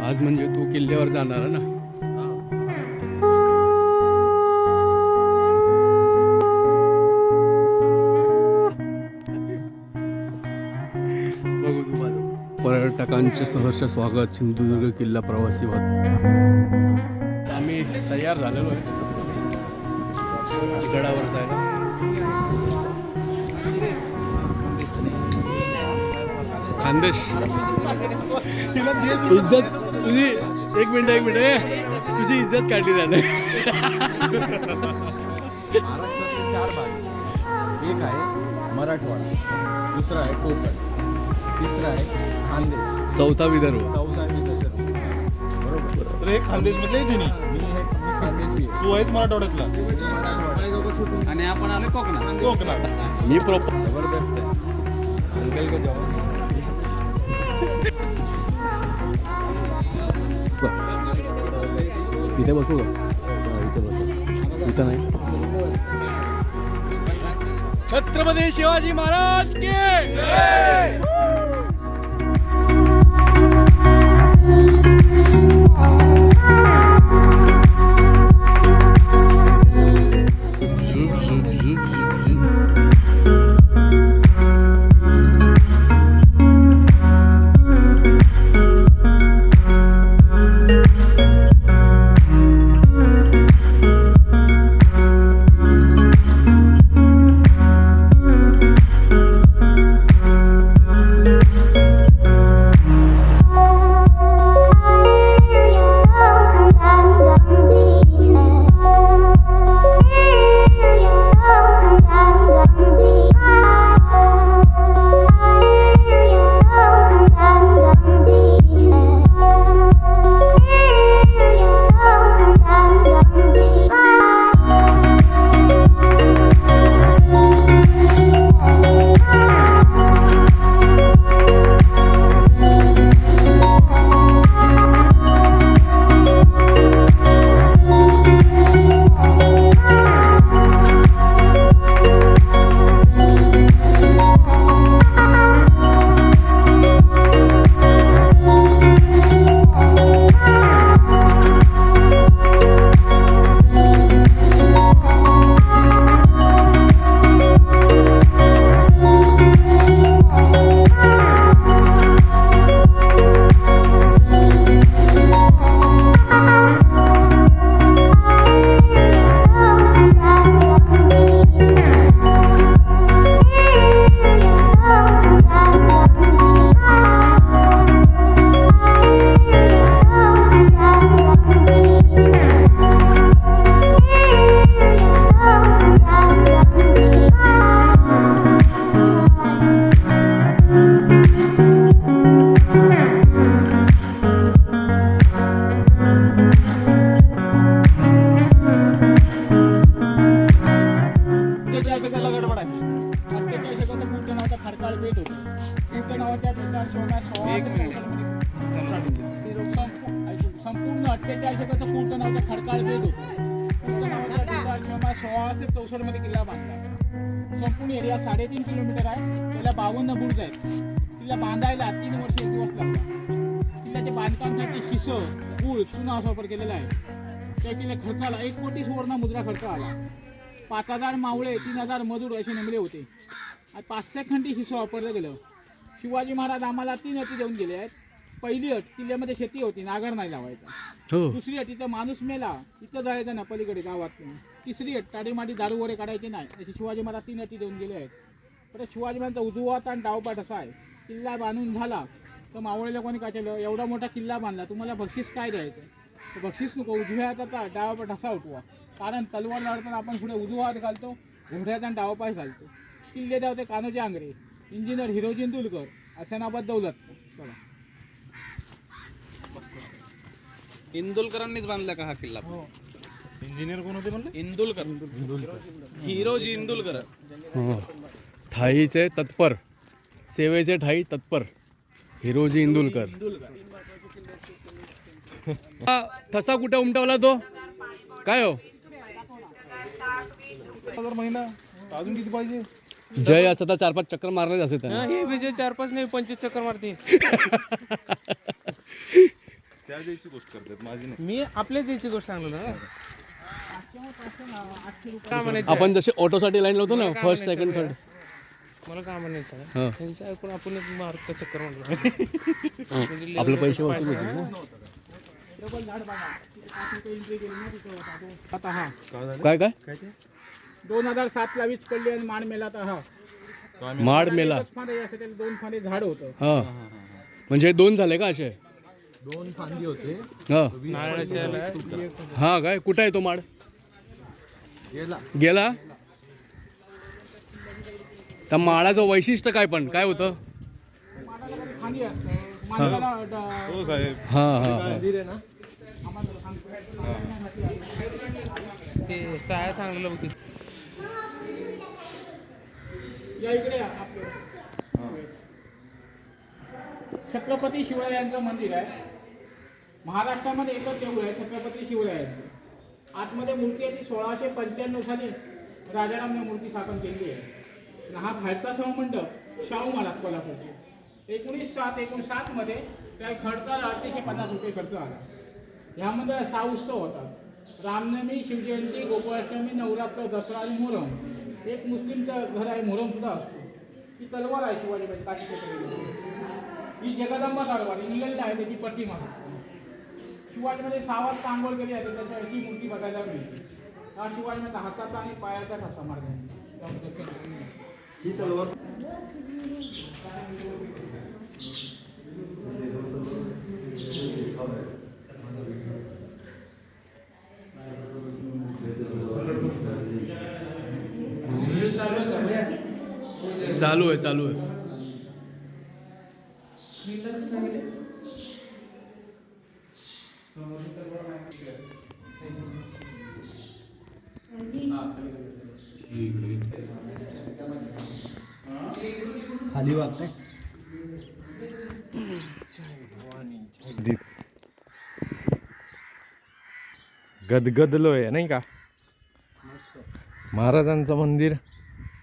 आज म्हणजे तू किल्ल्यावर जाणार ना? बघू तू माझं. पर्यटकांचे सहर्ष स्वागत सिंधुदुर्ग किल्ला प्रवासी वाहतूक. आम्ही तयार झालेलो आहे गडावर जायला. खानदेश इज्जत तुझी. एक मिनिट तुझी इज्जत काढली जाते. महाराष्ट्रातले 4 भाग. एक आहे मराठवाडा, दुसरा आहे कोकण, तिसरा आहे खानदेश, चौथा विदर्भ. चौथा आहे विदर्भ. बरोबर. तर हे खानदेश मधले तिन्ही मी खानदेशी आहे. तू आहेस मराठवाड्यातला आणि आपण आलो कोकणात. कोकणात. मी प्रॉपर जबरदस्त आहे. अंकल का जवाब. इथे बसू का? इथे बसू. इथं नाही. छत्रपती शिवाजी महाराज की जय. संपूर्ण 48 एकरचा फूट नावाचा खडकाळ बेट होतो. 1664 मध्ये किल्ला बांधला. संपूर्ण एरिया 3.5 किलोमीटर आहे. त्याला 52 बुर्ज आहेत. किल्ला बांधायला 3 वर्ष 1 दिवस लागला. किल्ल्याच्या बांधकामासाठी शिसं, गुळ, चुना असा वापर केलेला आहे. त्या किल्ल्या खर्चाला 1 कोटी सुवर्ण मुद्रा खर्च आला. 5000 मावळे, 3000 मजूर असे नेमले होते. 500 खंडी शिसं वापरलं गेलं. शिवाजी महाराज आम्हाला 3 अटी देऊन गेले आहेत. पहिली अट, किल्ल्यामध्ये शेती होती, नागर नाही लावायचा. दुसरी अट, इथं माणूस मेला इथं जायचं ना पलीकडे गावात. तिसरी अट, टाडीमाडी दारू वगैरे काढायचे नाही. असे शिवाजी महाराज 3 अटी देऊन गेले आहेत. तर शिवाजी महाराजांचा उजवात आणि डावपाट असा आहे. किल्ला बांधून झाला तर मावळे लोकांनी काय केलं, एवढा मोठा किल्ला बांधला, तुम्हाला बक्षीस काय द्यायचं? तर बक्षीस नको, उजव्या हाताचा डावापाट असा उठवा. कारण तलवार लढताना आपण पुढे उजवा हात घालतो, घोड्याचा आणि डावपाय घालतो. किल्ले होते कान्होजी आंग्रे, इंजिनियर हिरोजी इंदुलकर, हसनाबाद दौलत. चला, इंदुलकरांनीच बांधला का हा किल्ला? इंजिनियर कोण होते म्हणले? इंदुलकर. हिरोजी इंदुलकर. ठाईचे तत्पर, सेवेचे ठाई तत्पर, हिरोजी इंदुलकर. ठसा कुठे उमटवला तो? काय हो? 1000 महिना. अजून किती पाहिजे? जय असं तर 4-5 चक्कर मारलेच असे त्याने. हे विजय 4-5 नाही 25 चक्कर मारते. त्या द्यायची गोष्ट करतात माझी नाही. मी आपल्याच द्यायची गोष्ट सांगलो ना. काय म्हणायचं आपण जसे ऑटोसाठी लाईन लावतो ना, फर्स्ट सेकंड थर्ड. मला काय म्हणायचं हा. आहे, त्यांचं ऐकून आपण एक मार्क चक्कर म्हणलं. आपले पैसे वसूल होतील ना. डबल झाड बघा 5 रुपये एंट्री केली ना तिथे होता तो. आता हा काय काय 2007 ला वीज पडली आणि माड मेला तर हा माड मेला. एकच फांदे असं त्याला 2 फांदे झाड होतं. हा म्हणजे 2 झाले का असे? 2 फांदी होते. हा नारळाच्या याला हा काय कुठं आहे तो माड? गेला. गेला. त्या माडाचं वैशिष्ट्य काय पण काय होतं? माडाला कधी खांदी असतं माणसाला हो साहेब. हा हा हा. मंदिर आहे ना. आम्हाला सांगतो. ते साया सांगलेलं बघ. या इकडे या आपले छत्रपती शिवरायांचं मंदिर आहे. महाराष्ट्रामध्ये एकच देऊळ आहे छत्रपती शिवरायांचं. आतमध्ये मूर्ती आहे ती 1695 साली राजारामने मूर्ती स्थापन केली आहे. आणि हा बाहेरचा सभामंडप शाहू महाराज कोल्हापूरचे 1907 मध्ये त्या खर्च 850 रुपये खर्च आला. ह्यामध्ये 6 उत्सव होतात. रामनवमी, शिवजयंती, गोकुळाष्टमी, नवरात्र, दसरा आणि मोहरम. एक मुस्लिमचं घर आहे मोहरम सुद्धा असतो. ही तलवार आहे शिवाजी काशी ही जगदंबा तलवार ही निघालेली आहे त्याची प्रतिमा. शिवाजीमध्ये 6 वाजता आंघोळ केली जाते त्याच्या याची मूर्ती बघायला मिळते. हा शिवाजीमध्ये हाताचा आणि पायाचा ठसा मारला. ही तलवार चालू आहे चालू आहे. खाली वागते. गदगदलोय नाही का महाराजांचं मंदिर.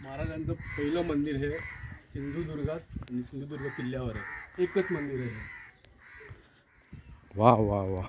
महाराजांचं पहिलं मंदिर हे सिंधुदुर्गात आणि सिंधुदुर्ग किल्ल्यावर आहे. एकच मंदिर आहे. वा वा वा.